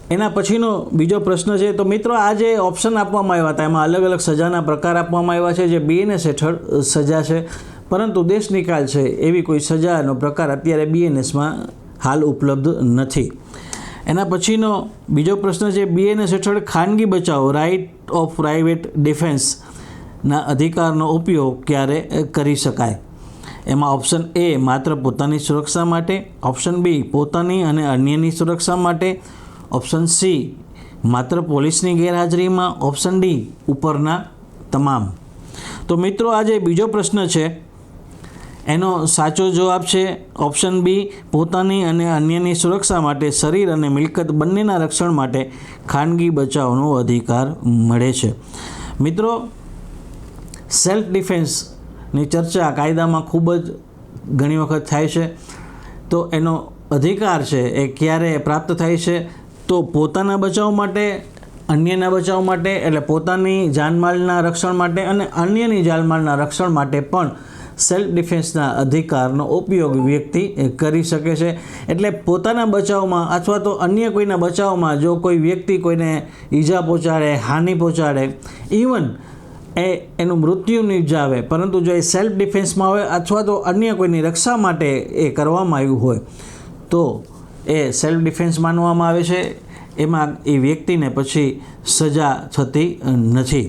એના પછીનો બીજો પ્રશ્ન છે, તો મિત્રો આ જે ઓપ્શન આપવામાં આવ્યા હતા એમાં અલગ અલગ સજાના પ્રકાર આપવામાં આવ્યા છે, જે BNS હેઠળ સજા છે, પરંતુ દેશ નિકાલ છે એવી કોઈ સજાનો પ્રકાર અત્યારે BNSમાં હાલ ઉપલબ્ધ નથી. એના પછીનો બીજો પ્રશ્ન છે, BNS હેઠળ ખાનગી બચાવ રાઇટ ઓફ પ્રાઇવેટ ડિફેન્સના અધિકારનો ઉપયોગ ક્યારે કરી શકાય? એમાં ઓપ્શન A માત્ર પોતાની સુરક્ષા માટે, ઓપ્શન B પોતાની અને અન્યની સુરક્ષા માટે, ઓપ્શન C માત્ર પોલીસની ગેરહાજરીમાં, ઓપ્શન D ઉપરના તમામ. તો મિત્રો આ જે બીજો પ્રશ્ન છે એનો સાચો જવાબ છે ઓપ્શન B પોતાની અને અન્યની સુરક્ષા માટે શરીર અને મિલકત બંનેના રક્ષણ માટે ખાનગી બચાવનો અધિકાર મળે છે. મિત્રો સેલ્ફ ડિફેન્સની ચર્ચા કાયદામાં ખૂબ જ ઘણી વખત થાય છે. તો એનો અધિકાર છે એ ક્યારે પ્રાપ્ત થાય છે? તો પોતાના બચાવ માટે, અન્યના બચાવ માટે, એટલે પોતાની જાનમાલના રક્ષણ માટે અને અન્યની જાનમાલના રક્ષણ માટે પણ સેલ્ફ ડિફેન્સના અધિકારનો ઉપયોગ વ્યક્તિ કરી શકે છે. એટલે પોતાના બચાવમાં અથવા તો અન્ય કોઈના બચાવમાં જો કોઈ વ્યક્તિ કોઈને ઈજા પહોંચાડે, હાનિ પહોંચાડે, ઇવન એનું મૃત્યુ નિપજાવે, પરંતુ જો એ સેલ્ફ ડિફેન્સમાં હોય અથવા તો અન્ય કોઈની રક્ષા માટે એ કરવામાં આવ્યું હોય તો એ સેલ્ફ ડિફેન્સ માનવામાં આવે છે. એમાં એ વ્યક્તિને પછી સજા થતી નથી.